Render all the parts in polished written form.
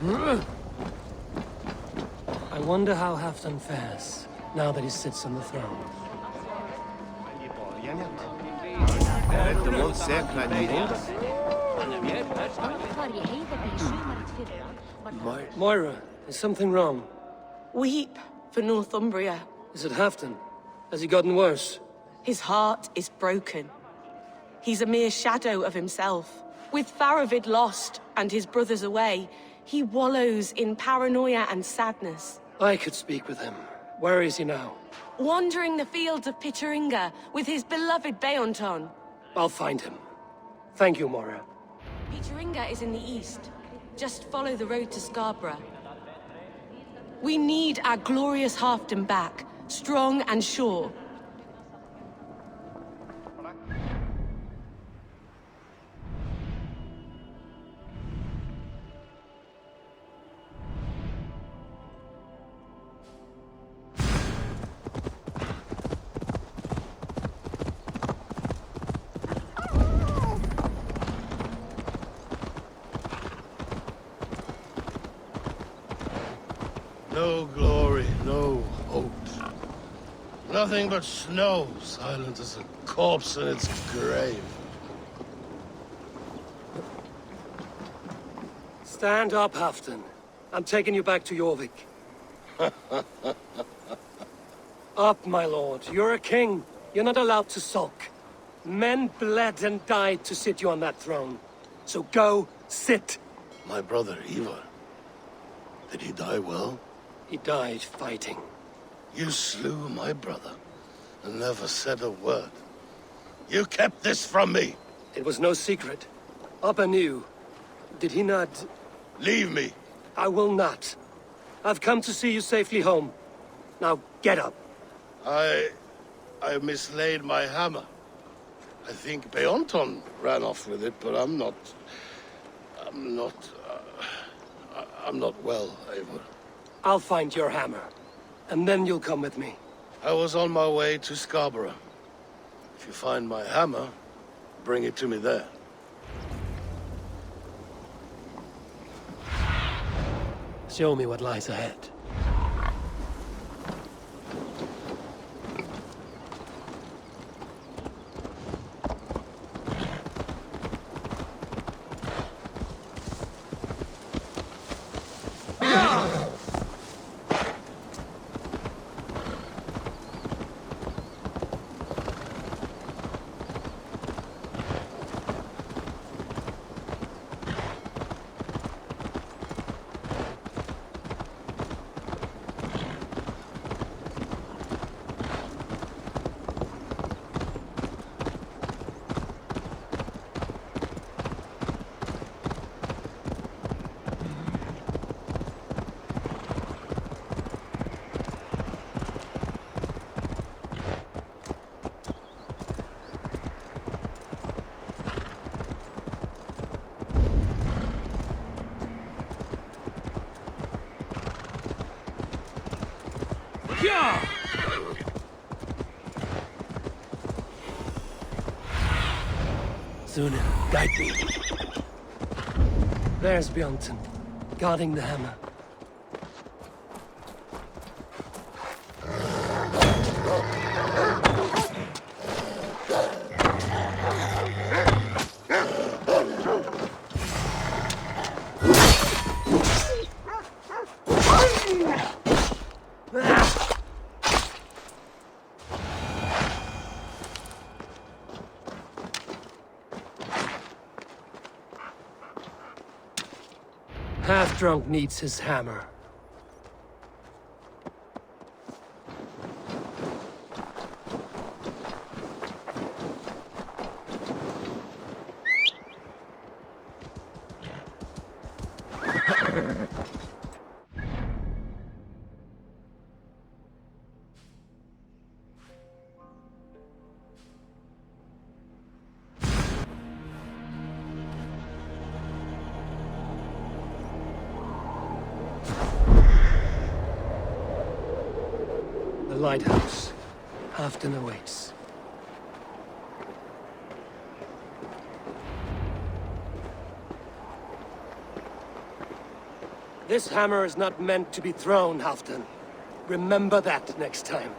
I wonder how Halfdan fares, now that he sits on the throne. Moira, is something wrong? Weep for Northumbria. Is it Halfdan? Has he gotten worse? His heart is broken. He's a mere shadow of himself. With Faravid lost and his brothers away, he wallows in paranoia and sadness. I could speak with him. Where is he now? Wandering the fields of Pittaringa with his beloved Beonton. I'll find him. Thank you, Moira. Pittaringa is in the east. Just follow the road to Scarborough. We need our glorious Halfdan back, strong and sure. No glory, no hopes. Nothing but snow, silent as a corpse in its grave. Stand up, Halfdan. I'm taking you back to Jorvik. Up, my lord. You're a king. You're not allowed to sulk. Men bled and died to sit you on that throne. So go, sit. My brother, Ivar. Did he die well? He died fighting. You slew my brother and never said a word. You kept this from me. It was no secret. Abba knew. Did he not? Leave me. I will not. I've come to see you safely home. Now get up. I mislaid my hammer. I think Beonton ran off with it, but I'm not well, Eivor. I'll find your hammer, and then you'll come with me. I was on my way to Scarborough. If you find my hammer, bring it to me there. Show me what lies ahead. Suna, guide me. There's Bjornton, guarding the hammer. Half-drunk needs his hammer. The lighthouse. Halfdan awaits. This hammer is not meant to be thrown, Halfdan. Remember that next time.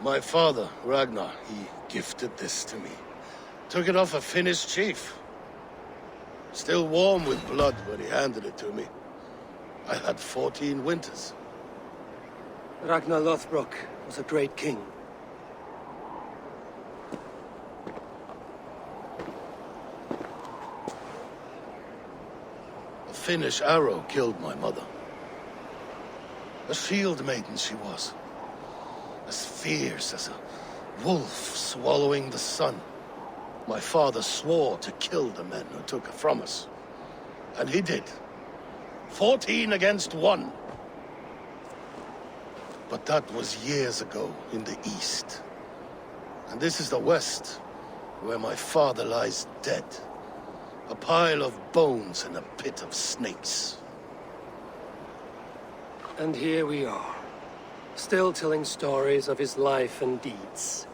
My father, Ragnar, he gifted this to me. Took it off a Finnish chief. Still warm with blood when he handed it to me. I had 14 winters. Ragnar Lothbrok was a great king. A Finnish arrow killed my mother. A shield maiden she was. As fierce as a wolf swallowing the sun. My father swore to kill the men who took her from us. And he did. 14 against 1. But that was years ago in the east. And this is the west, where my father lies dead. A pile of bones in a pit of snakes. And here we are, still telling stories of his life and deeds.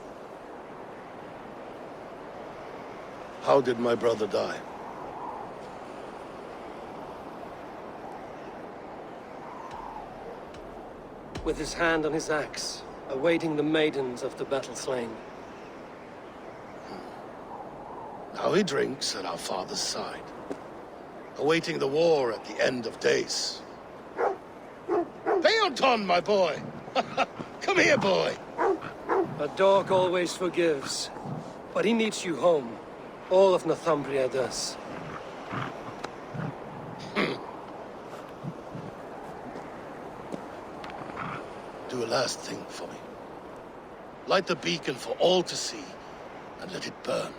How did my brother die? With his hand on his axe, awaiting the maidens of the battle slain. Now he drinks at our father's side, awaiting the war at the end of days. Peoton, my boy! Come here, boy! A dog always forgives, but he needs you home. All of Northumbria does. Do a last thing for me. Light the beacon for all to see, and let it burn.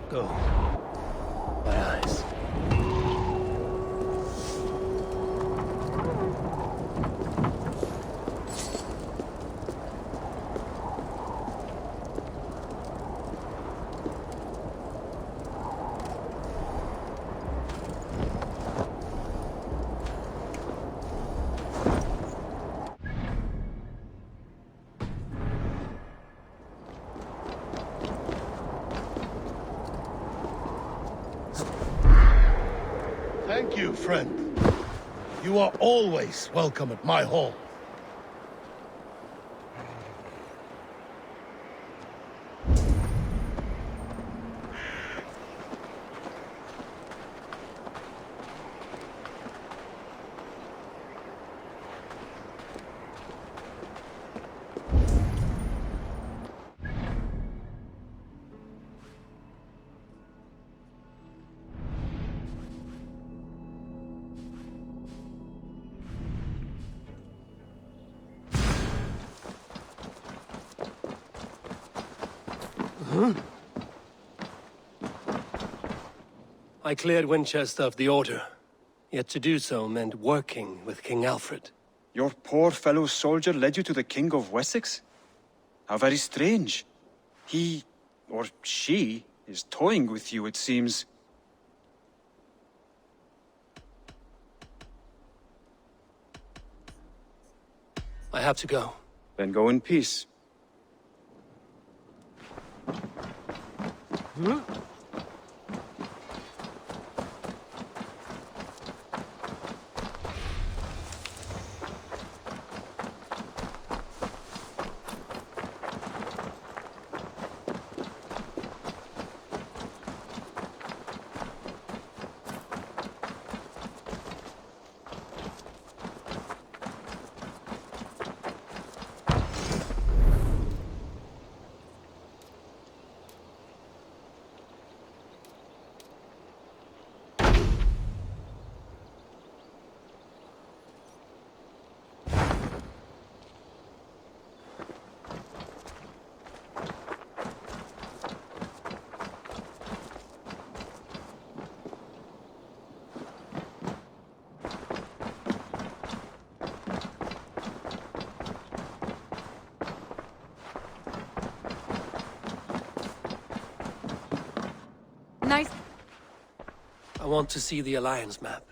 Go. My eyes. Thank you, friend. You are always welcome at my hall. I cleared Winchester of the Order. Yet to do so meant working with King Alfred. Your poor fellow soldier led you to the King of Wessex? How very strange. He, or she, is toying with you, it seems. I have to go. Then go in peace. want to see the Alliance map.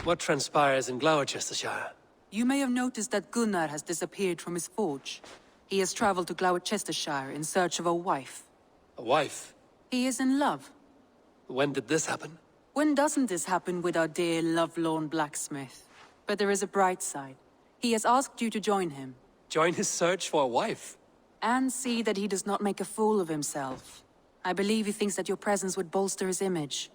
What transpires in Gloucestershire? You may have noticed that Gunnar has disappeared from his forge. He has traveled to Gloucestershire in search of a wife. A wife? He is in love. When did this happen? When doesn't this happen with our dear lovelorn blacksmith? But there is a bright side. He has asked you to join him. Join his search for a wife? And see that he does not make a fool of himself. I believe he thinks that your presence would bolster his image.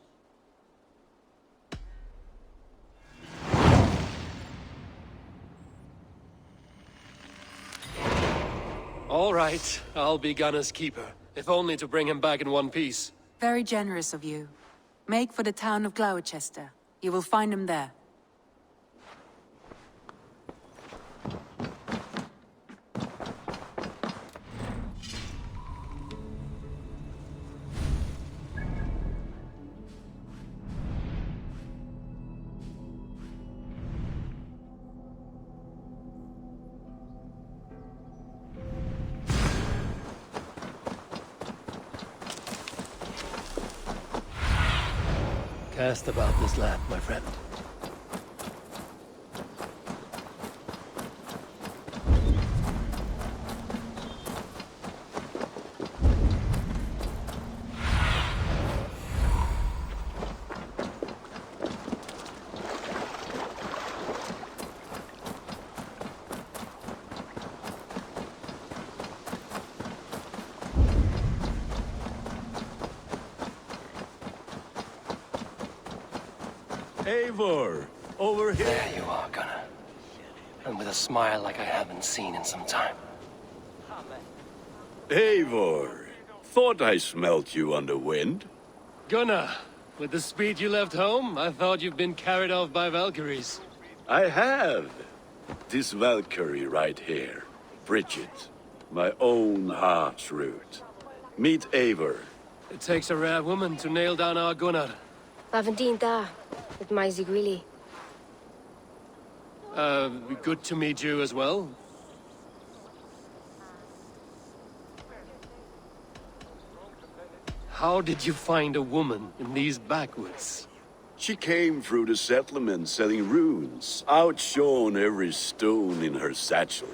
All right, I'll be Gunnar's keeper, if only to bring him back in one piece. Very generous of you. Make for the town of Gloucester. You will find him there. Cast about this land, my friend. Eivor, over here. There you are, Gunnar. And with a smile like I haven't seen in some time. Eivor, thought I smelt you on the wind. Gunnar, with the speed you left home, I thought you'd been carried off by Valkyries. I have. This Valkyrie right here, Bridget, my own heart's root. Meet Eivor. It takes a rare woman to nail down our Gunnar. Lavendine da, with Maisy Greeley. Good to meet you as well. How did you find a woman in these backwoods? She came through the settlement selling runes, outshone every stone in her satchel.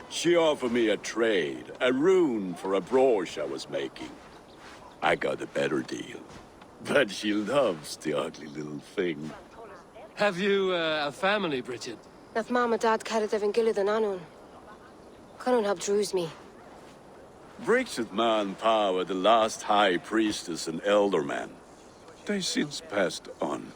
She offered me a trade, a rune for a brooch I was making. I got a better deal. But she loves the ugly little thing. Have you a family, Bridget? Nath Mom and Dad carried Evan Gillard and Anun. Cannon helped druise me. Bridget Manpower, the last high priestess and elderman. They since passed on.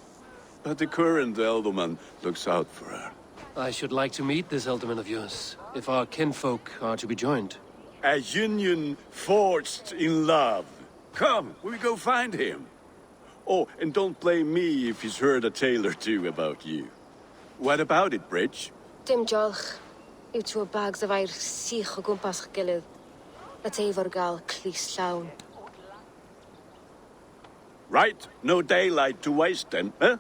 But the current elderman looks out for her. I should like to meet this elderman of yours, if our kinfolk are to be joined. A union forged in love. Come, we go find him. Oh, and don't blame me if he's heard a tale or two about you. What about it, Bridge? Dim jolch. You two bags of air sich o gwmpas gilydd. Let Eivor gal clis llawn. Right, no daylight to waste then, huh?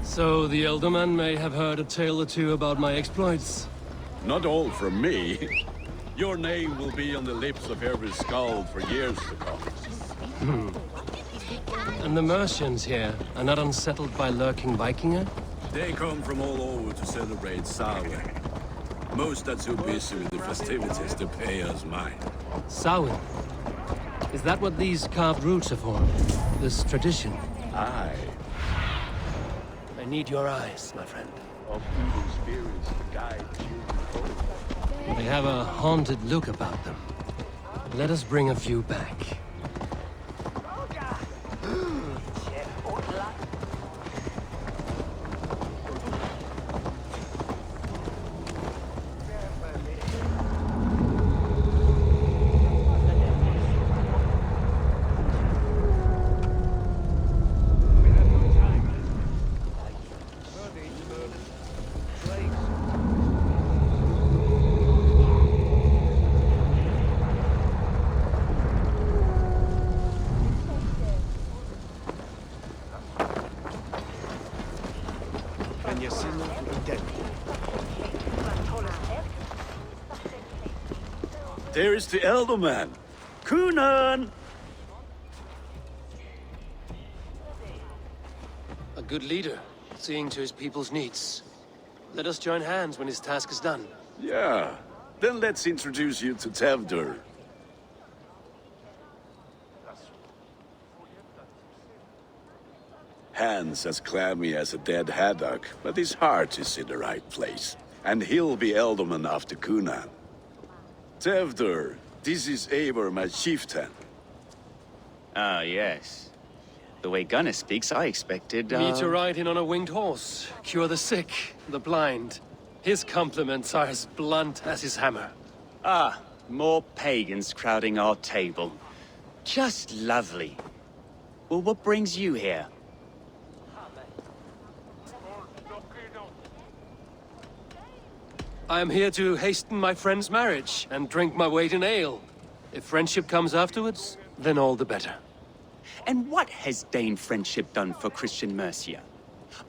So the elderman may have heard a tale or two about my exploits. Not all from me. Your name will be on the lips of every skald for years to come. And the merchants here are not unsettled by lurking Vikinger? They come from all over to celebrate Samhain. Most are too busy with the festivities to pay us mind. Samhain? Is that what these carved roots are for? This tradition? Aye. I need your eyes, my friend. Of evil spirits to guide you. They have a haunted look about them. Let us bring a few back. a sinner to be dead. There is the elder man. Kunan! A good leader, seeing to his people's needs. Let us join hands when his task is done. Yeah. Then let's introduce you to Tevdur. Hands as clammy as a dead haddock, but his heart is in the right place. And he'll be Elderman after Kunan. Tevdur, this is Eivor, my chieftain. Ah, yes. The way Gunnar speaks, I expected, Me to ride in on a winged horse, cure the sick, the blind. His compliments are as blunt as his hammer. Ah, more pagans crowding our table. Just lovely. Well, what brings you here? I am here to hasten my friend's marriage and drink my weight in ale. If friendship comes afterwards, then all the better. And what has Dane friendship done for Christian Mercia?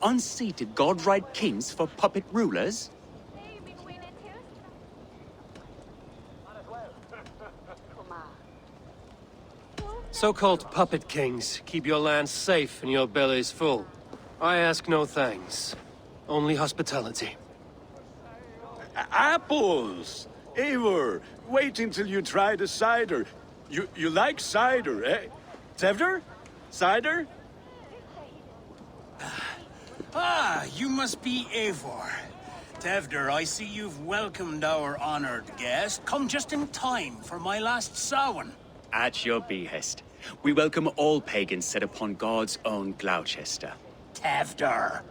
Unseated god-right kings for puppet rulers? So-called puppet kings keep your lands safe and your bellies full. I ask no thanks, only hospitality. Apples! Eivor, wait until you try the cider. You like cider, eh? Tevdur? Cider? Ah, you must be Eivor. Tevdur, I see you've welcomed our honored guest. Come just in time for my last Samhain. At your behest. We welcome all pagans set upon God's own Gloucester. Tevdur,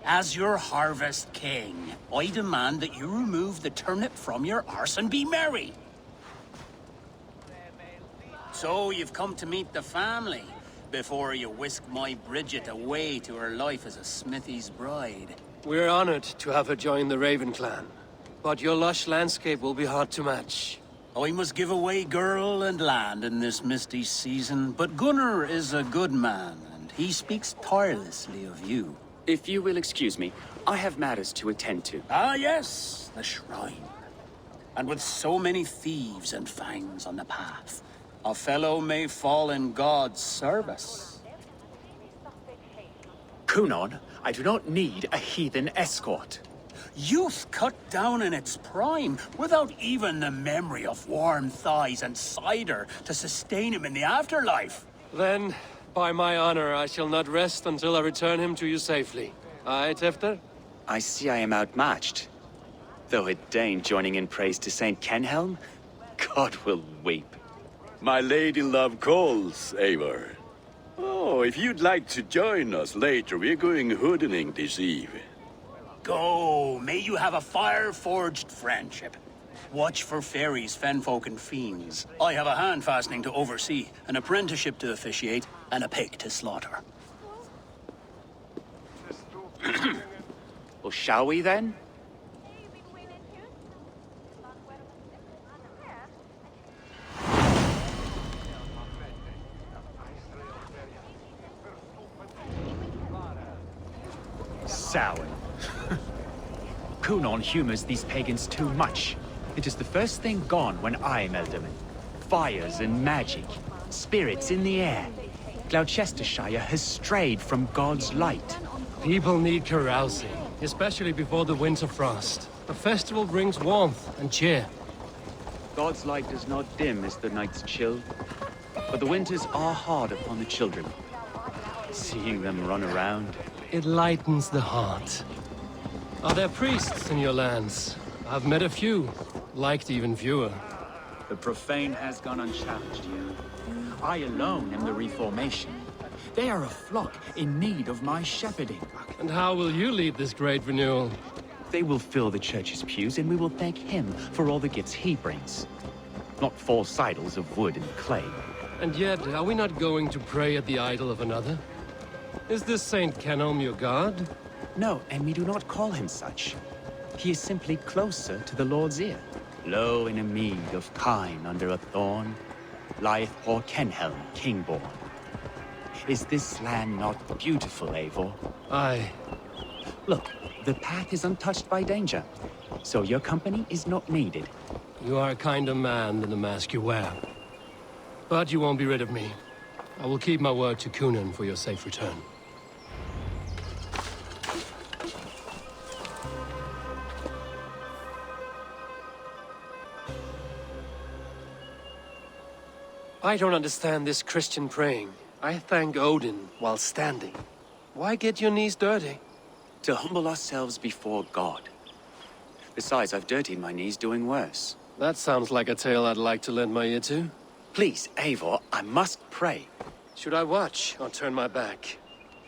as your harvest king, I demand that you remove the turnip from your arse and be merry. So you've come to meet the family before you whisk my Bridget away to her life as a smithy's bride. We're honored to have her join the Raven clan, but your lush landscape will be hard to match. I must give away girl and land in this misty season, but Gunnar is a good man, and he speaks tirelessly of you. If you will excuse me, I have matters to attend to. Ah, yes, the shrine. And with so many thieves and fangs on the path, a fellow may fall in God's service. Kunan, I do not need a heathen escort. Youth cut down in its prime, without even the memory of warm thighs and cider to sustain him in the afterlife. Then, by my honor, I shall not rest until I return him to you safely. Aye, Tevdur? I see I am outmatched. Though a Dane joining in praise to Saint Kenhelm, God will weep. My lady love calls, Eivor. Oh, if you'd like to join us later, we're going hoodening this eve. Go, may you have a fire-forged friendship. Watch for fairies, fenfolk, and fiends. I have a hand fastening to oversee, an apprenticeship to officiate, and a pig to slaughter. Well, shall we then? Samhain. Kunan humors these pagans too much. It is the first thing gone when I'm Elderman. Fires and magic, spirits in the air. Gloucestershire has strayed from God's light. People need carousing, especially before the winter frost. A festival brings warmth and cheer. God's light does not dim as the nights chill, but the winters are hard upon the children. Seeing them run around, It lightens the heart. Are there priests in your lands? I've met a few, liked even fewer. The profane has gone unchallenged here. I alone am the Reformation. They are a flock in need of my shepherding. And how will you lead this great renewal? They will fill the church's pews, and we will thank him for all the gifts he brings. Not false idols of wood and clay. And yet, are we not going to pray at the idol of another? Is this Saint Kenhelm your god? No, and we do not call him such. He is simply closer to the Lord's ear. Low in a mead of kine under a thorn, lieth poor Kenhelm, king-born. Is this land not beautiful, Eivor? Aye. Look, the path is untouched by danger, so your company is not needed. You are a kinder man than the mask you wear. But you won't be rid of me. I will keep my word to Cunan for your safe return. I don't understand this Christian praying. I thank Odin while standing. Why get your knees dirty? To humble ourselves before God. Besides, I've dirtied my knees doing worse. That sounds like a tale I'd like to lend my ear to. Please, Eivor, I must pray. Should I watch or turn my back?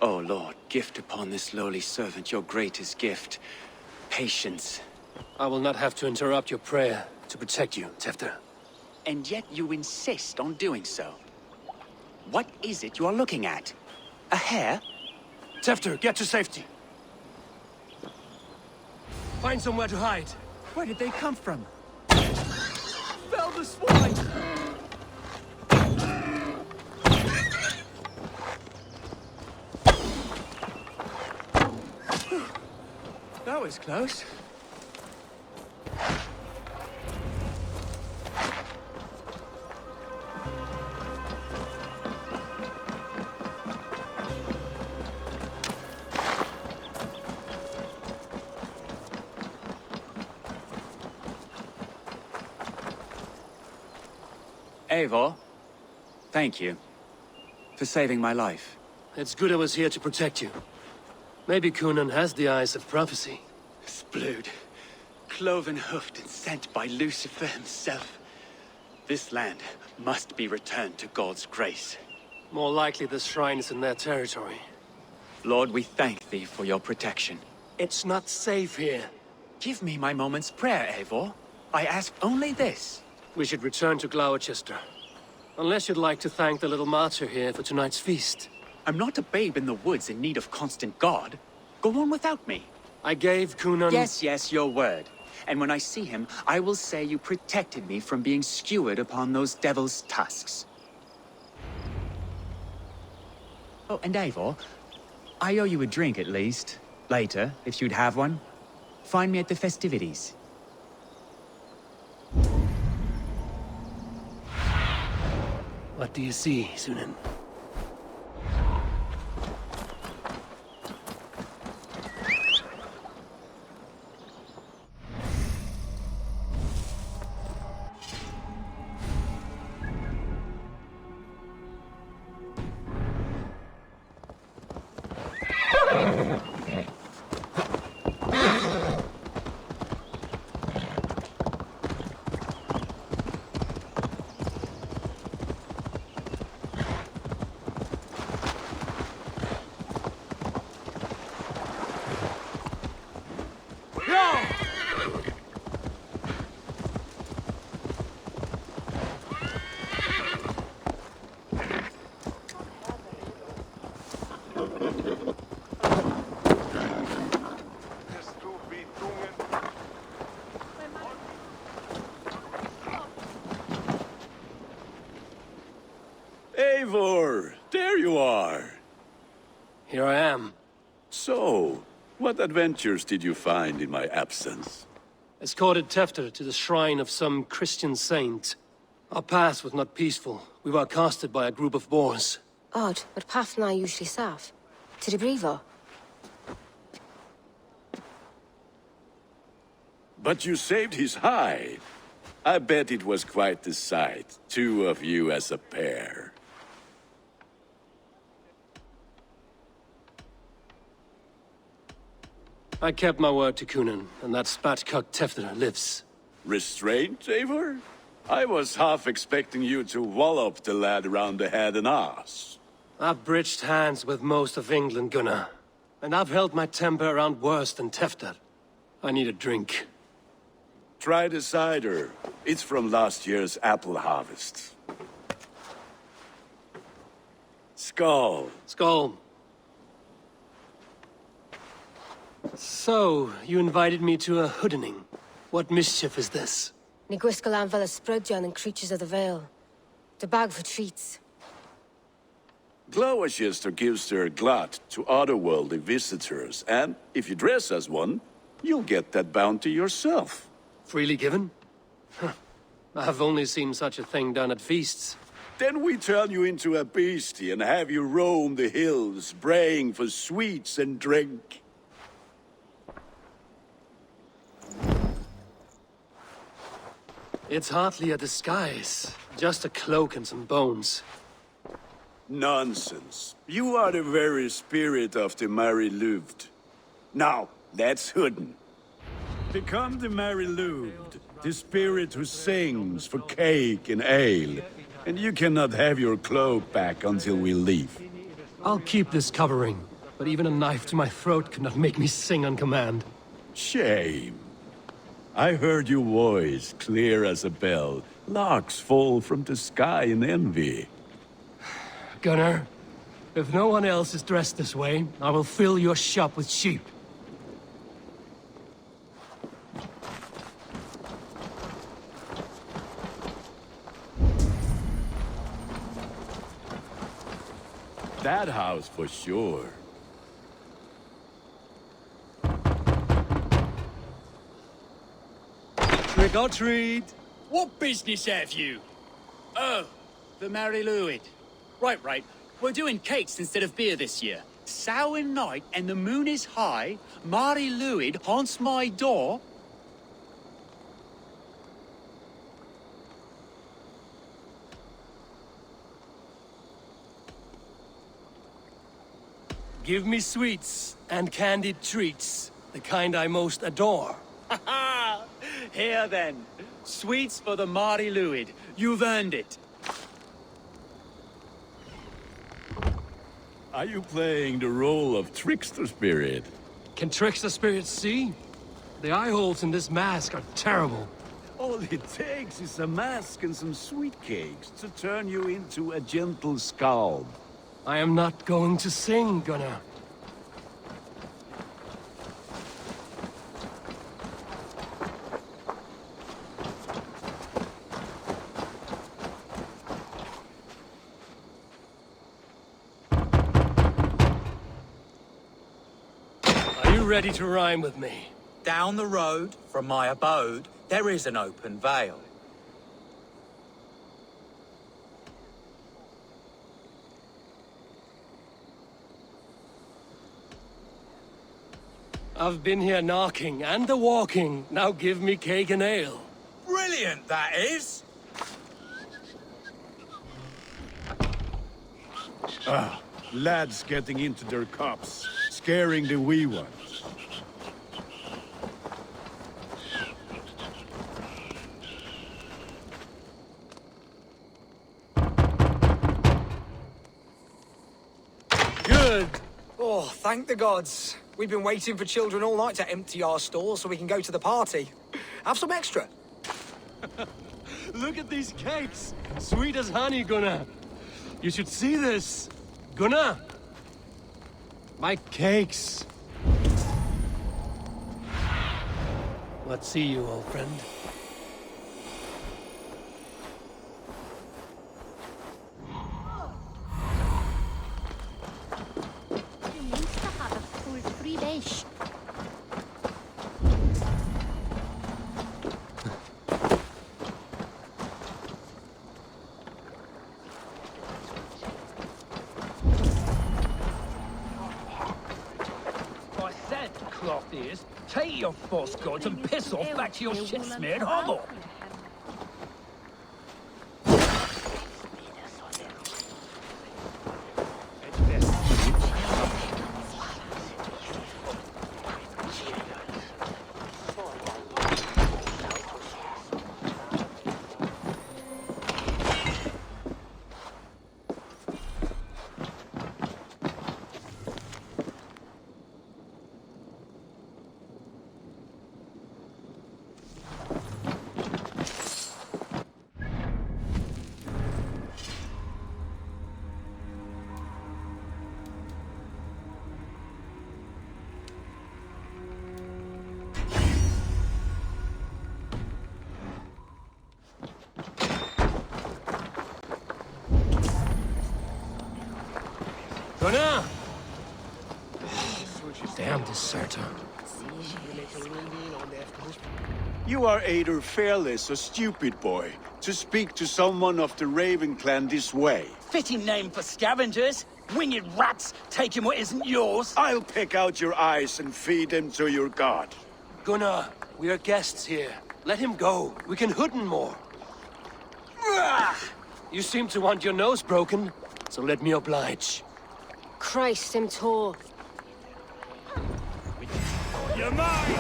Oh Lord, gift upon this lowly servant your greatest gift. Patience. I will not have to interrupt your prayer to protect you, Tefter. And yet you insist on doing so. What is it you are looking at? A hare? Tefter, get to safety. Find somewhere to hide. Where did they come from? Fell the swine! That was close. Eivor, thank you for saving my life. It's good I was here to protect you. Maybe Cunan has the eyes of prophecy. Splood, cloven-hoofed and sent by Lucifer himself. This land must be returned to God's grace. More likely the shrine is in their territory. Lord, we thank thee for your protection. It's not safe here. Give me my moment's prayer, Eivor. I ask only this. We should return to Gloucester. Unless you'd like to thank the little martyr here for tonight's feast. I'm not a babe in the woods in need of constant guard. Go on without me. I gave Cunan... Yes, your word. And when I see him, I will say you protected me from being skewered upon those devil's tusks. Oh, and Eivor, I owe you a drink at least. Later, if you'd have one. Find me at the festivities. What do you see, Sunan? Eivor, there you are. Here I am. So, what adventures did you find in my absence? Escorted Tefter to the shrine of some Christian saint. Our past was not peaceful. We were accosted by a group of boars. Odd, but path na usually safe. To the Brevo. But you saved his hide. I bet it was quite the sight, two of you as a pair. I kept my word to Cunan, and that spatcuck Tefter lives. Restraint, Eivor? I was half expecting you to wallop the lad around the head and ass. I've bridged hands with most of England, Gunnar. And I've held my temper around worse than Tefter. I need a drink. Try the cider. It's from last year's apple harvest. Skull. Skull. So, you invited me to a hoodening. What mischief is this? Ni gwisgalan fel ysbrydion and creatures of the Vale. The bag for treats. Gloucester gives their glut to otherworldly visitors, and if you dress as one, you'll get that bounty yourself. Freely given? Huh. I've only seen such a thing done at feasts. Then we turn you into a beastie and have you roam the hills, braying for sweets and drink. It's hardly a disguise. Just a cloak and some bones. Nonsense. You are the very spirit of the Mary Louved. Now, that's Hooden. Become the Mary Louved, the spirit who sings for cake and ale, and you cannot have your cloak back until we leave. I'll keep this covering, but even a knife to my throat could not make me sing on command. Shame. I heard your voice clear as a bell. Larks fall from the sky in envy. Gunnar, if no one else is dressed this way, I will fill your shop with sheep. That house for sure. Trick or treat! What business have you? Oh, the Mary Louid. Right. We're doing cakes instead of beer this year. Sour night and the moon is high. Mary Louid haunts my door. Give me sweets and candied treats, the kind I most adore. Here then. Sweets for the Mary Louid. You've earned it. Are you playing the role of trickster spirit? Can trickster spirits see? The eye holes in this mask are terrible. All it takes is a mask and some sweet cakes to turn you into a gentle scald. I am not going to sing, Gunnar. Are you ready to rhyme with me? Down the road from my abode, there is an open vale. I've been here knocking and the walking. Now give me cake and ale. Brilliant, that is! Lads getting into their cups, scaring the wee ones. Good. Oh, thank the gods. We've been waiting for children all night to empty our stalls so we can go to the party. Have some extra. Look at these cakes. Sweet as honey, Gunnar. You should see this. Gunnar. My cakes. Let's see you, old friend. Cloth is, take your false gods and piss off back to your shit-smeared hovel. Gunnar! Damn deserter. You are either fearless or stupid, boy, to speak to someone of the Raven clan this way. Fitting name for scavengers. Winged rats taking what isn't yours. I'll pick out your eyes and feed them to your god. Gunnar, we are guests here. Let him go. We can hood him more. You seem to want your nose broken, so let me oblige. Christ, him tall. You're mine!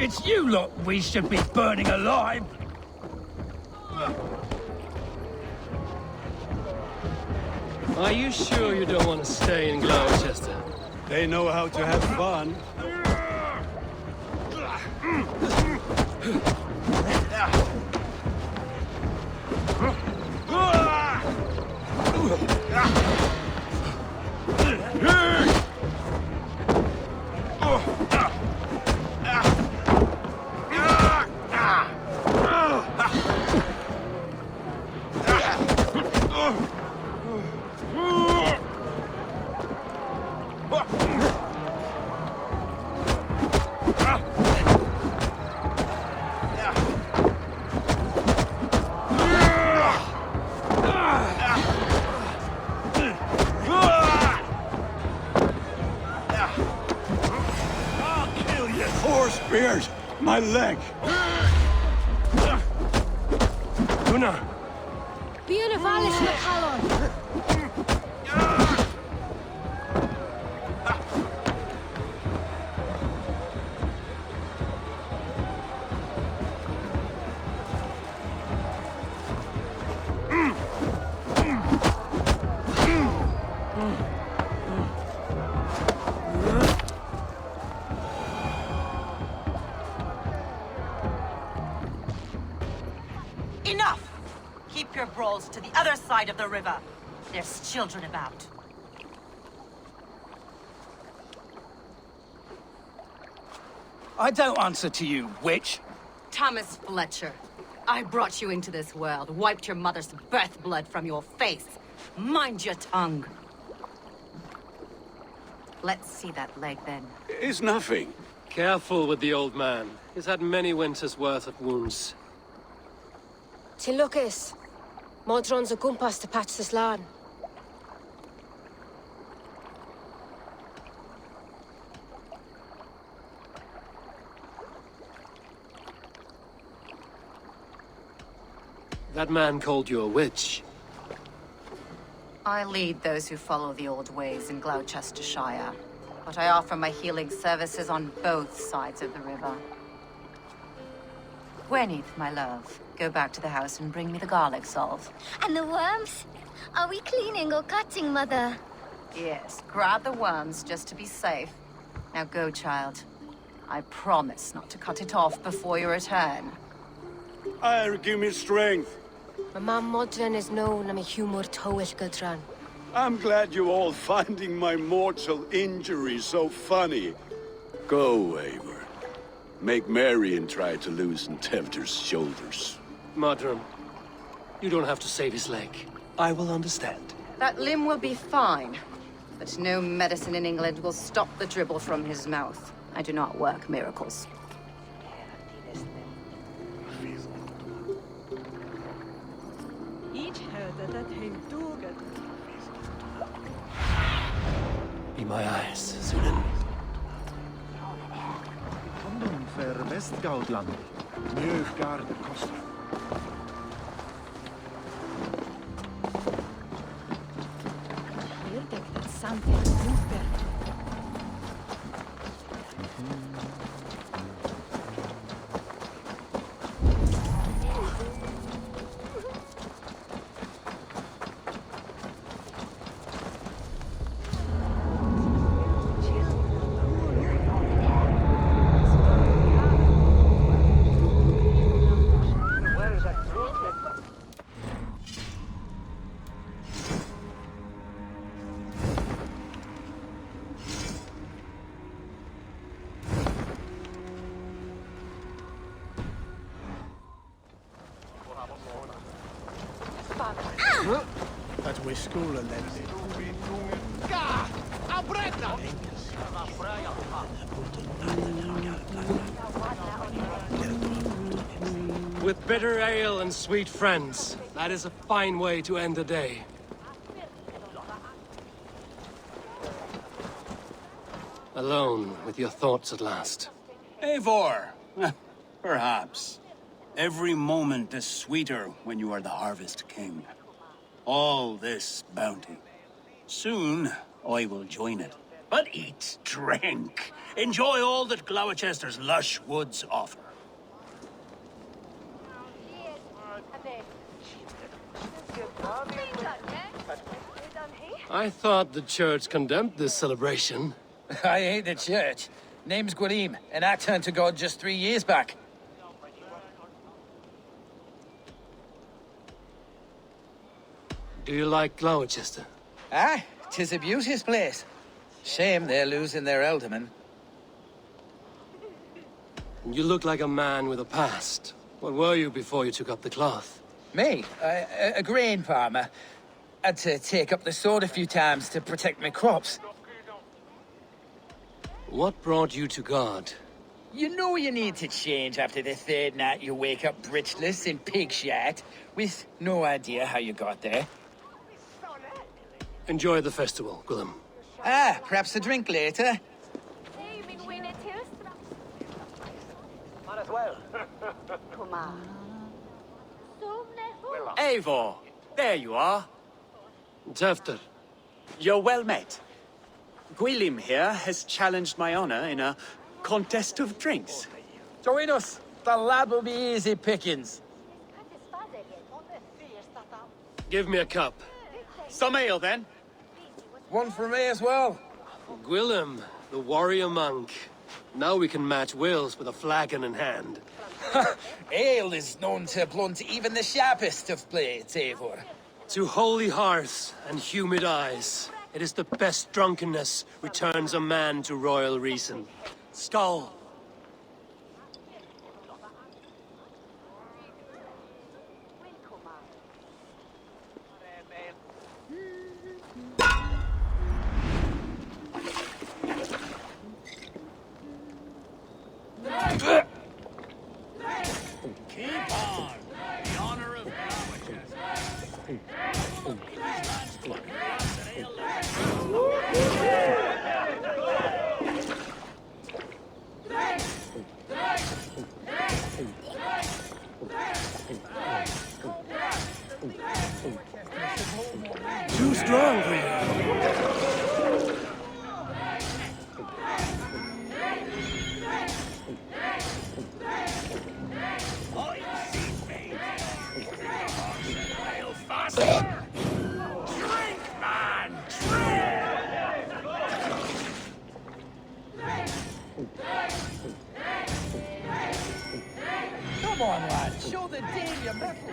It's you lot we should be burning alive. Are you sure you don't want to stay in Gloucester? They know how to have fun. My leg! Gunnar! Beautiful, Shkralon! Enough! Keep your brawls to the other side of the river. There's children about. I don't answer to you, witch. Thomas Fletcher, I brought you into this world, wiped your mother's birth blood from your face. Mind your tongue. Let's see that leg, then. It's nothing. Careful with the old man. He's had many winters' worth of wounds. Tilukis. Modron's a gumpas to patch this land. That man called you a witch. I lead those who follow the old ways in Gloucestershire, but I offer my healing services on both sides of the river. Gwyneth, my love, go back to the house and bring me the garlic salve. And the worms? Are we cleaning or cutting, Mother? Yes, grab the worms just to be safe. Now go, child. I promise not to cut it off before you return. Give me strength. My mom Modron is known I'm a humor towish Gudran. I'm glad you're all finding my mortal injury so funny. Go, Eivor. Make merry and try to loosen Tevder's shoulders. Modron, you don't have to save his leg. I will understand. That limb will be fine, but no medicine in England will stop the dribble from his mouth. I do not work miracles. Be my eyes, Sunan. Handen ver Westgoudland. Neufgaard de Costa. with school and then. With bitter ale and sweet friends, that is a fine way to end the day. Alone with your thoughts at last. Eivor, perhaps. Every moment is sweeter when you are the Harvest King. All this bounty. Soon, I will join it. But eat, drink, enjoy all that Gloucester's lush woods offer. I thought the church condemned this celebration. I hate the church. Name's Gwalim, and I turned to God just 3 years back. Do you like Gloucester? Aye, 'tis a beauteous place. Shame they're losing their alderman. You look like a man with a past. What were you before you took up the cloth? Me? A grain farmer. Had to take up the sword a few times to protect my crops. What brought you to God? You know you need to change after the third night you wake up britchless in pig shit, with no idea how you got there. Enjoy the festival, Gwilym. Ah, perhaps a drink later. Might as well. Eivor, there you are. Tefter. You're well met. Gwilym here has challenged my honor in a contest of drinks. Join us. The lad will be easy pickings. Give me a cup. Some ale, then. One for me as well. Gwilym, the warrior monk. Now we can match wills with a flagon in hand. Ale is known to blunt even the sharpest of blades, Eivor. To holy hearths and humid eyes, it is the best drunkenness returns a man to royal reason. Skull. Keep on! The honor of Too strong for you. Drink, man! Drink! Come on, lad. Show the Dane your mettle.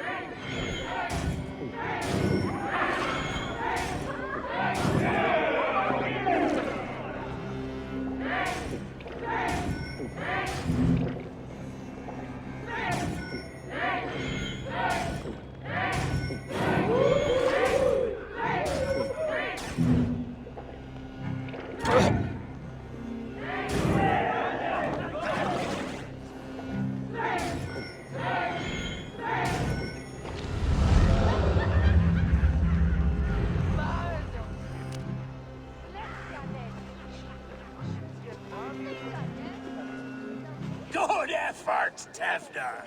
Good effort, Tefter.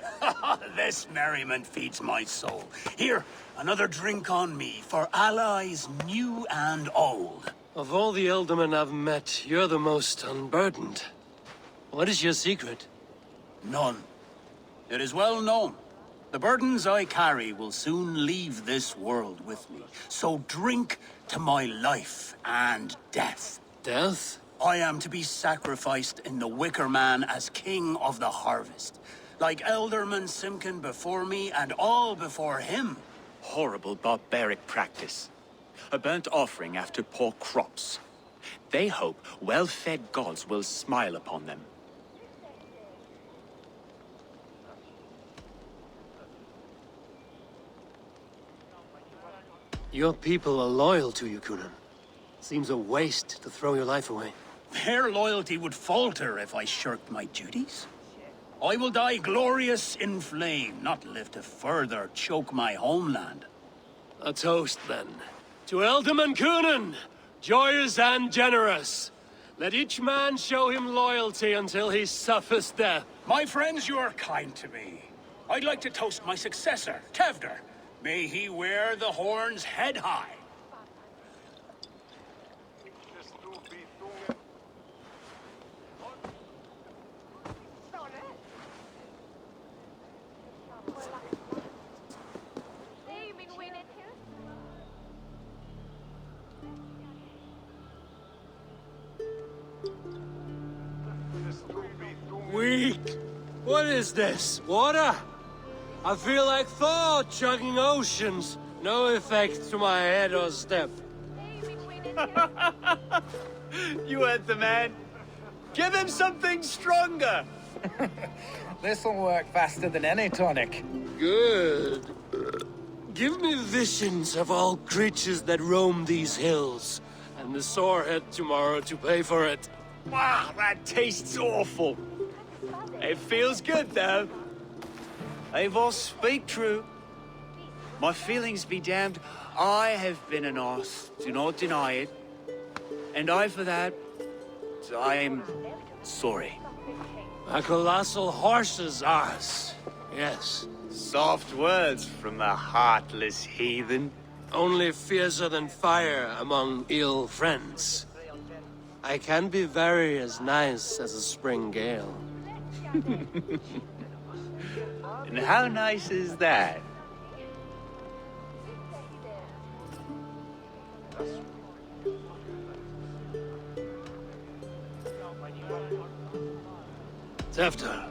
This merriment feeds my soul. Here, another drink on me for allies new and old. Of all the ealdormen I've met, you're the most unburdened. What is your secret? None. It is well known. The burdens I carry will soon leave this world with me. So drink to my life and death. Death? I am to be sacrificed in the Wicker Man as king of the harvest. Like Elderman Simkin before me and all before him. Horrible barbaric practice. A burnt offering after poor crops. They hope well-fed gods will smile upon them. Your people are loyal to you, Kunan. Seems a waste to throw your life away. Their loyalty would falter if I shirked my duties. I will die glorious in flame, not live to further choke my homeland. A toast, then. To Ealdorman Kunan, joyous and generous. Let each man show him loyalty until he suffers death. My friends, you are kind to me. I'd like to toast my successor, Tevder. May he wear the horns head high. Weak! What is this? Water? I feel like Thor chugging oceans. No effect to my head or step. You heard the man. Give him something stronger. This'll work faster than any tonic. Good. Give me visions of all creatures that roam these hills, and the sorehead tomorrow to pay for it. Wow, that tastes awful. It feels good, though. Eivor, speak true. My feelings be damned. I have been an arse, do not deny it. And I, for that, I am sorry. A colossal horse's arse, yes. Soft words from the heartless heathen. Only fiercer than fire among ill friends. I can be very as nice as a spring gale. And how nice is that? Tevder,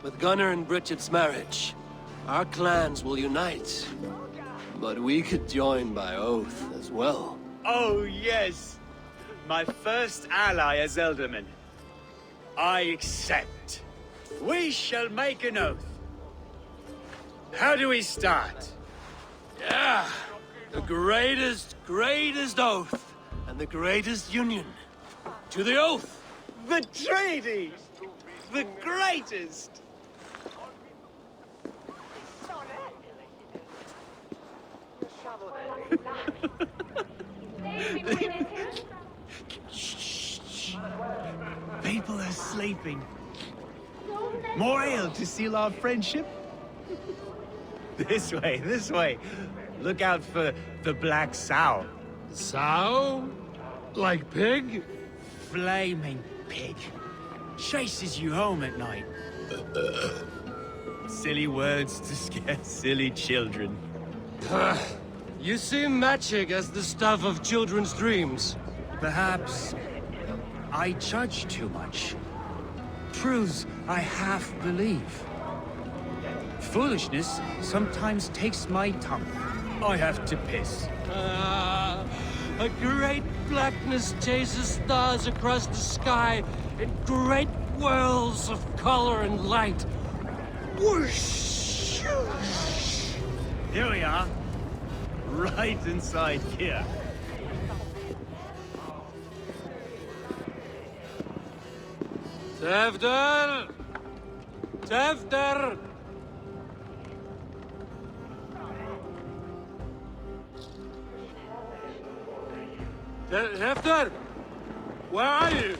with Gunnar and Bridget's marriage, our clans will unite. But we could join by oath as well. Oh, yes. My first ally as Ealdorman. I accept. We shall make an oath. How do we start? Yeah, the greatest oath, and the greatest union. To the oath! The treaty! The greatest! Shh. People are sleeping. More ale to seal our friendship? This way. Look out for the black sow. Sow? Like pig? Flaming pig. Chases you home at night. Silly words to scare silly children. You see magic as the stuff of children's dreams. Perhaps I judge too much. Truths I half believe. Foolishness sometimes takes my tongue. I have to piss. A great blackness chases stars across the sky in great whirls of color and light. Whoosh! Here we are. Right inside here. Tevder! Tevder! Tevder! Where are you?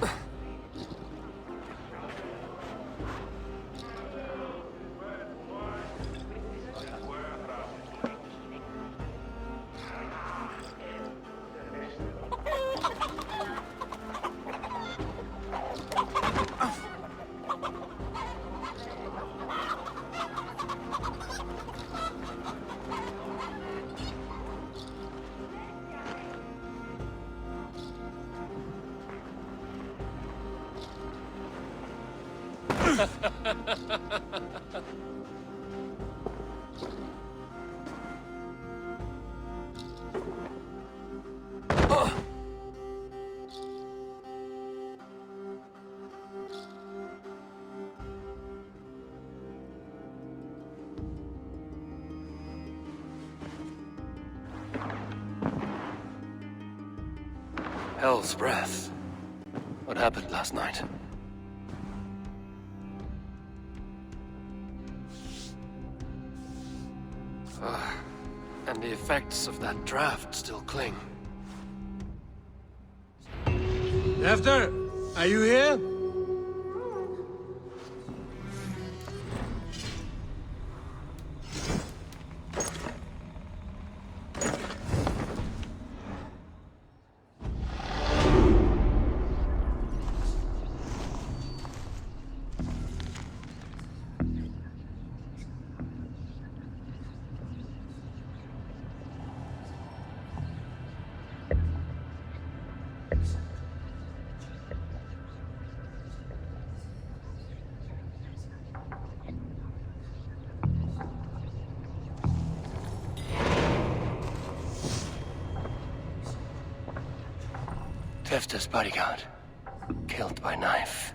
Hell's breath. What happened last night? And the effects of that draft still cling. Efter, are you here? Tefta's bodyguard, killed by knife.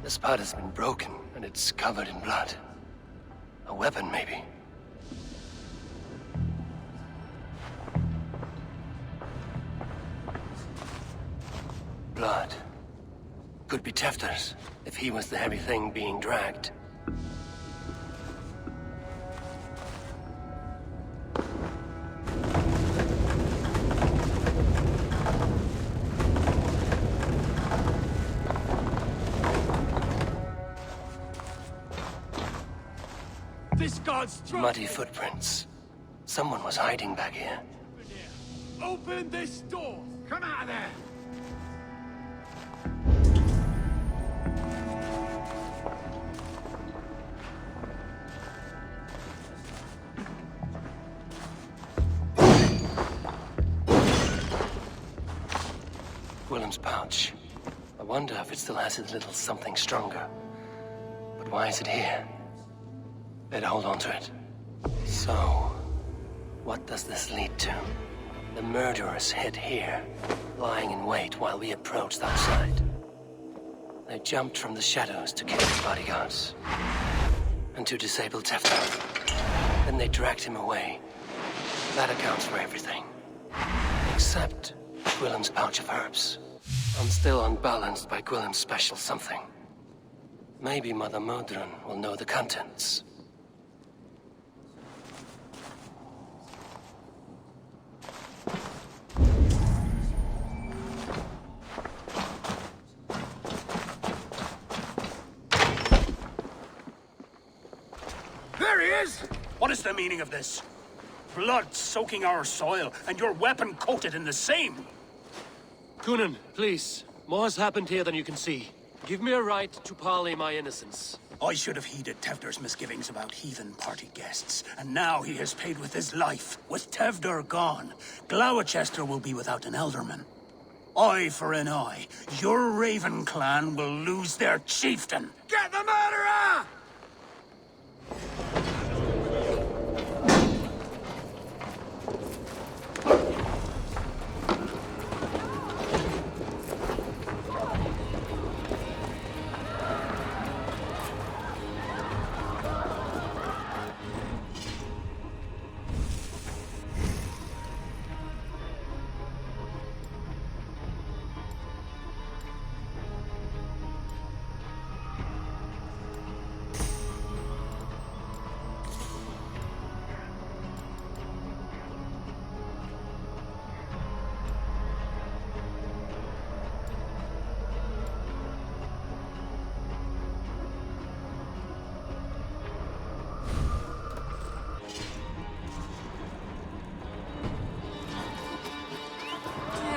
The spot has been broken, and it's covered in blood. A weapon, maybe. Blood. Could be Tefta's, if he was the heavy thing being dragged. This guard's drunk. Muddy footprints. Someone was hiding back here. Open this door! Come out of there! Willem's pouch. I wonder if it still has a little something stronger. But why is it here? Better hold on to it. So, what does this lead to? The murderers hid here, lying in wait while we approached outside. They jumped from the shadows to kill the bodyguards. And to disable Tefta. Then they dragged him away. That accounts for everything. Except Willem's pouch of herbs. I'm still unbalanced by Willem's special something. Maybe Mother Modron will know the contents. There he is! What is the meaning of this? Blood soaking our soil, and your weapon coated in the same! Kunin, please. More has happened here than you can see. Give me a right to parley my innocence. I should have heeded Tevder's misgivings about heathen party guests, and now he has paid with his life. With Tevder gone, Gloucester will be without an elderman. Eye for an eye. Your Raven clan will lose their chieftain. Get the murderer!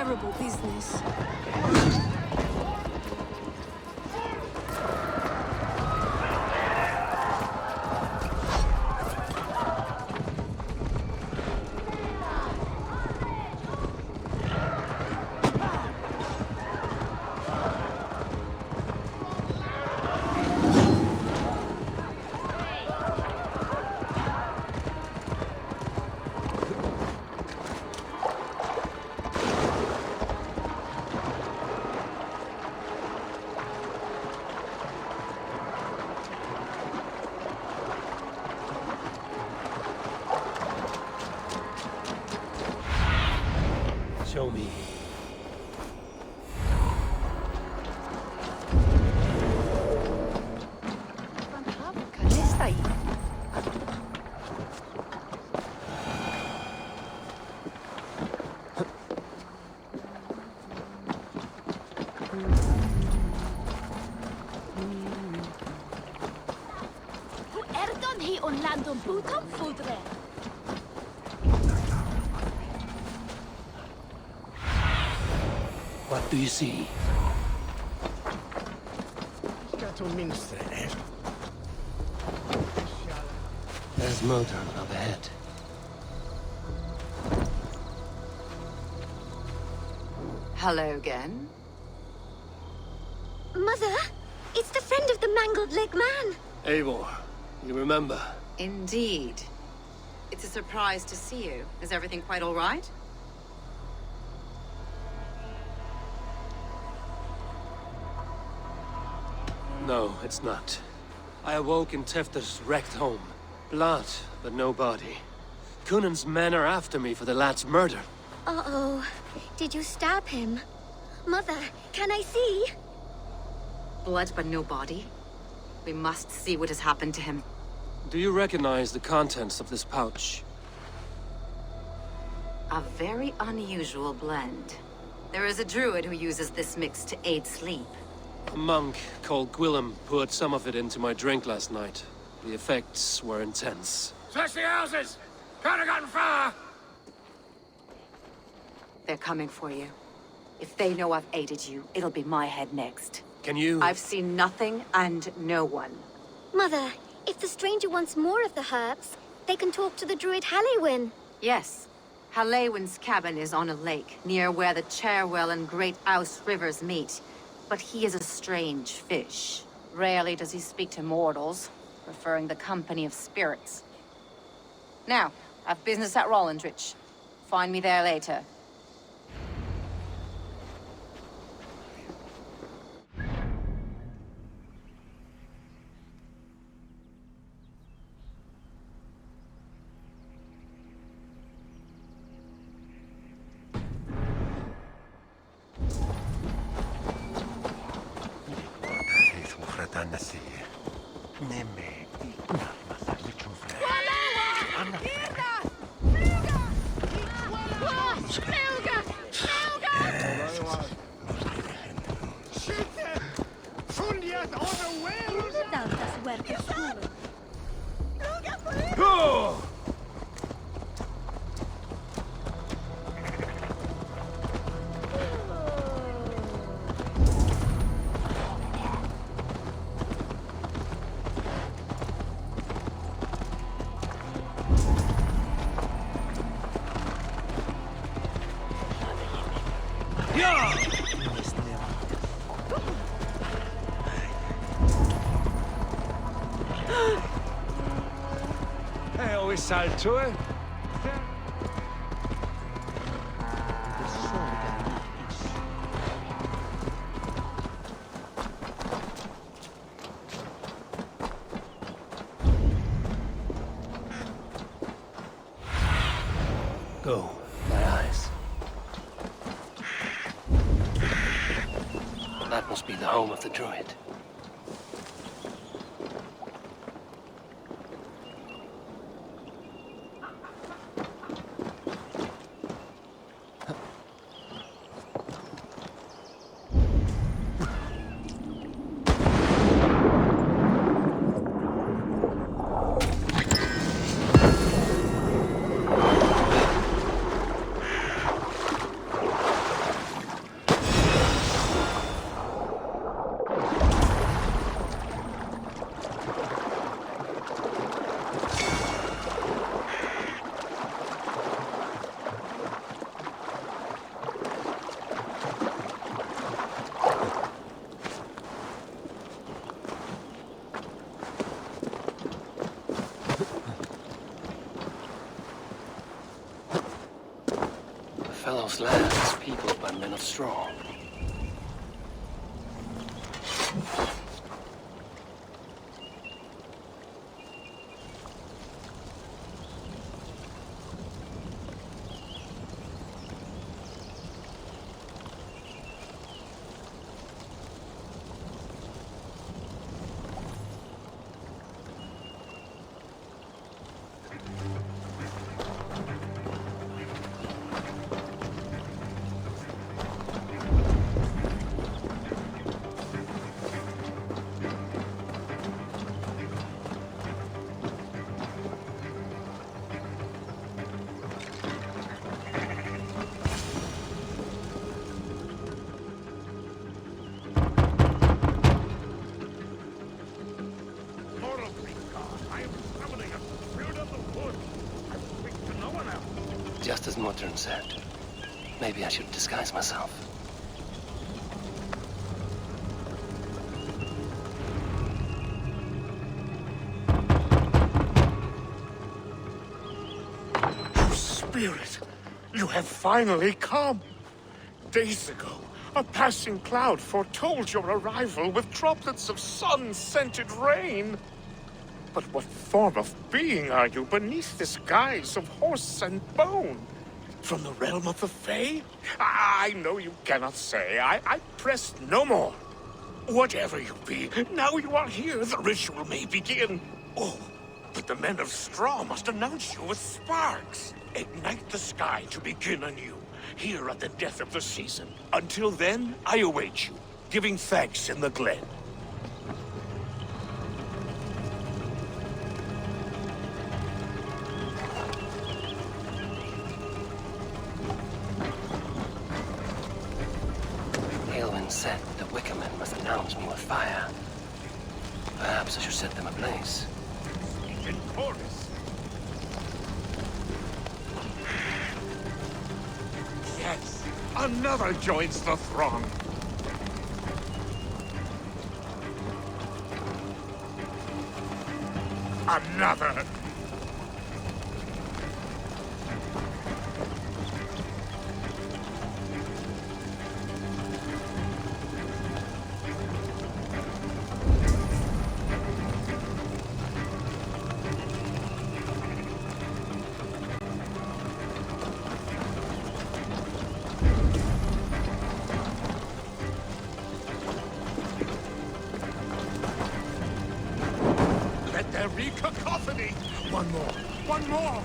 Terrible business. on land on Bhutan Fudre. What do you see? There's Modan up ahead. Hello again. Mother, it's the friend of the mangled leg man. Eivor, you remember? Indeed. It's a surprise to see you. Is everything quite all right? No, it's not. I awoke in Tefter's wrecked home. Blood, but no body. Cunan's men are after me for the lad's murder. Uh-oh. Did you stab him? Mother, can I see? Blood but no body? We must see what has happened to him. Do you recognize the contents of this pouch? A very unusual blend. There is a druid who uses this mix to aid sleep. A monk called Gwillem poured some of it into my drink last night. The effects were intense. Search the houses! Can't have gotten far! They're coming for you. If they know I've aided you, it'll be my head next. Can you... I've seen nothing and no one. Mother, if the stranger wants more of the herbs, they can talk to the druid Halewin. Yes. Halewin's cabin is on a lake, near where the Cherwell and Great Ouse rivers meet. But he is a strange fish. Rarely does he speak to mortals, preferring the company of spirits. Now, I've business at Rollindrich. Find me there later. Salto. Go, my eyes. That must be the home of the druid. Fellows lands peopled by men of straw. as Mordrin said. Maybe I should disguise myself. Spirit, you have finally come. Days ago, a passing cloud foretold your arrival with droplets of sun-scented rain. But what form of being are you beneath this guise of horse and bone? From the realm of the Fae? I know you cannot say. I press no more. Whatever you be, now you are here, the ritual may begin. Oh, but the men of straw must announce you with sparks. Ignite the sky to begin anew, here at the death of the season. Until then, I await you, giving thanks in the glen. Aelwyn said the Wicker Men must announce me with fire. Perhaps I should set them ablaze. In chorus. Yes, another joins the throng. Another. Cacophony! One more! One more!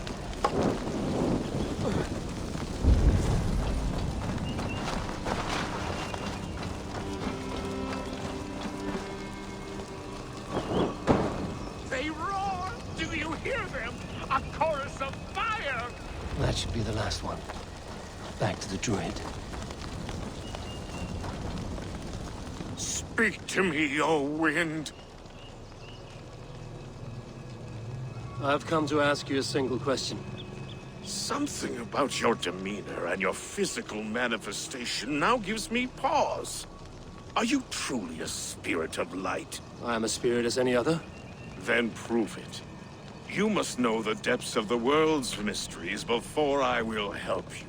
They roar! Do you hear them? A chorus of fire! That should be the last one. Back to the druid. Speak to me, O wind! I've come to ask you a single question. Something about your demeanor and your physical manifestation now gives me pause. Are you truly a spirit of light? I am a spirit as any other. Then prove it. You must know the depths of the world's mysteries before I will help you.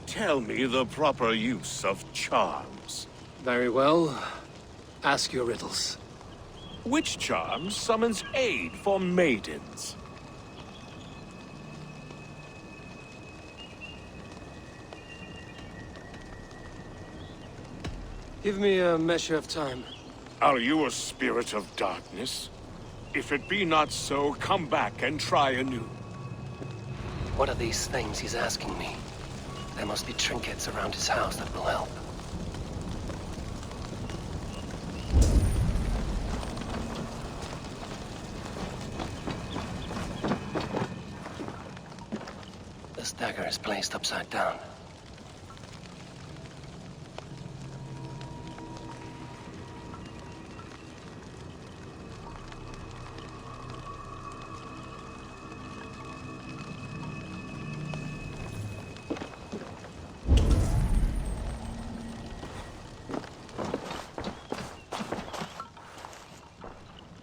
Tell me the proper use of charms. Very well. Ask your riddles. Which charm summons aid for maidens? Give me a measure of time. Are you a spirit of darkness? If it be not so, come back and try anew. What are these things he's asking me? There must be trinkets around his house that will help. This dagger is placed upside down.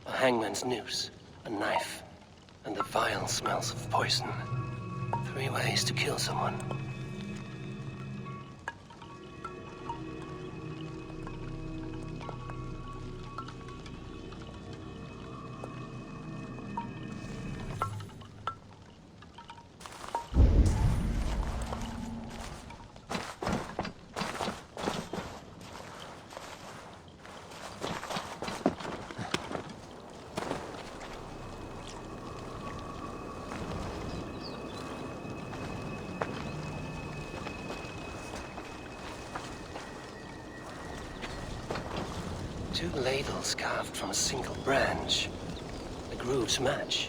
A hangman's noose, a knife, and the vile smells of poison. 3 ways to kill someone. Two ladles carved from a single branch. The grooves match.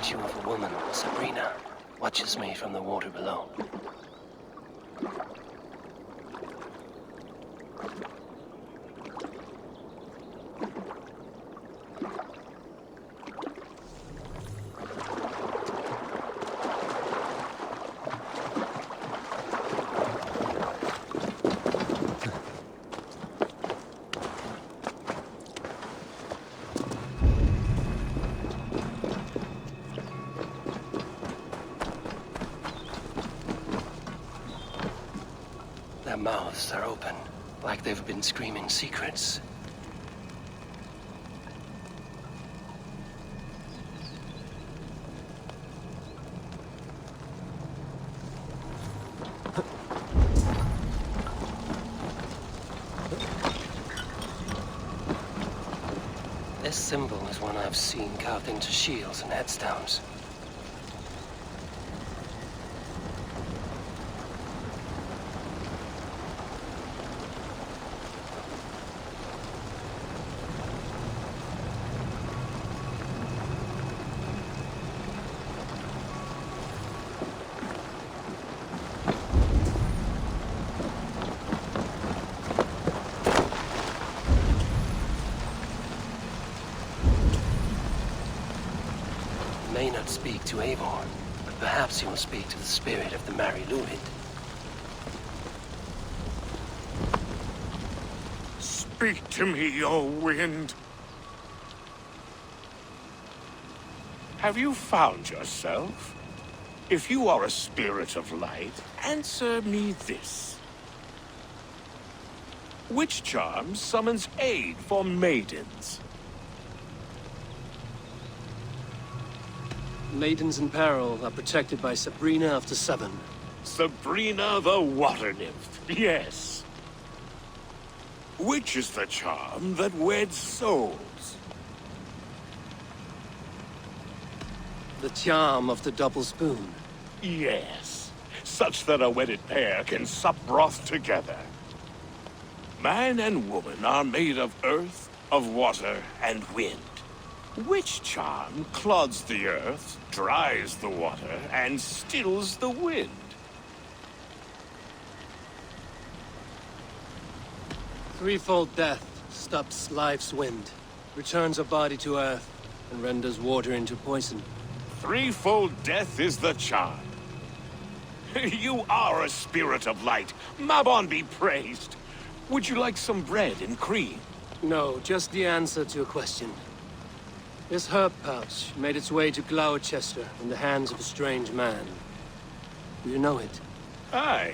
statue of a woman, Sabrina, watches me from the water below. Their mouths are open, like they've been screaming secrets. This symbol is one I've seen carved into shields and headstones. May not speak to Avon, but perhaps he will speak to the spirit of the Mary Luid. Speak to me, O wind. Have you found yourself? If you are a spirit of light, answer me this. Which charm summons aid for maidens? Maidens in peril are protected by Sabrina of the Seven. Sabrina the Water Nymph, yes. Which is the charm that weds souls? The charm of the double spoon. Yes, such that a wedded pair can sup broth together. Man and woman are made of earth, of water, and wind. Which charm clods the earth, dries the water, and stills the wind? Threefold death stops life's wind, returns a body to earth, and renders water into poison. Threefold death is the charm. You are a spirit of light. Mabon be praised. Would you like some bread and cream? No, just the answer to a question. This herb pouch made its way to Gloucester in the hands of a strange man. Do you know it? Aye.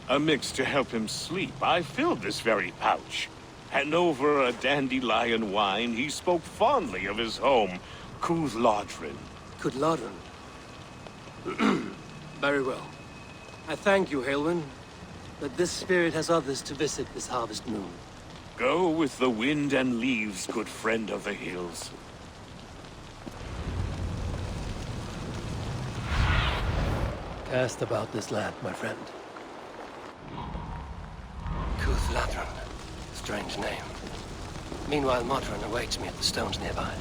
A mix to help him sleep. I filled this very pouch. And over a dandelion wine, he spoke fondly of his home, Cooth-Lodrin. Cooth-Lodrin? Very well. I thank you, Halwyn, that this spirit has others to visit this harvest moon. Go with the wind and leaves, good friend of the hills. Cast about this land, my friend. Cooth-Lodrin. Strange name. Meanwhile, Modron awaits me at the stones nearby.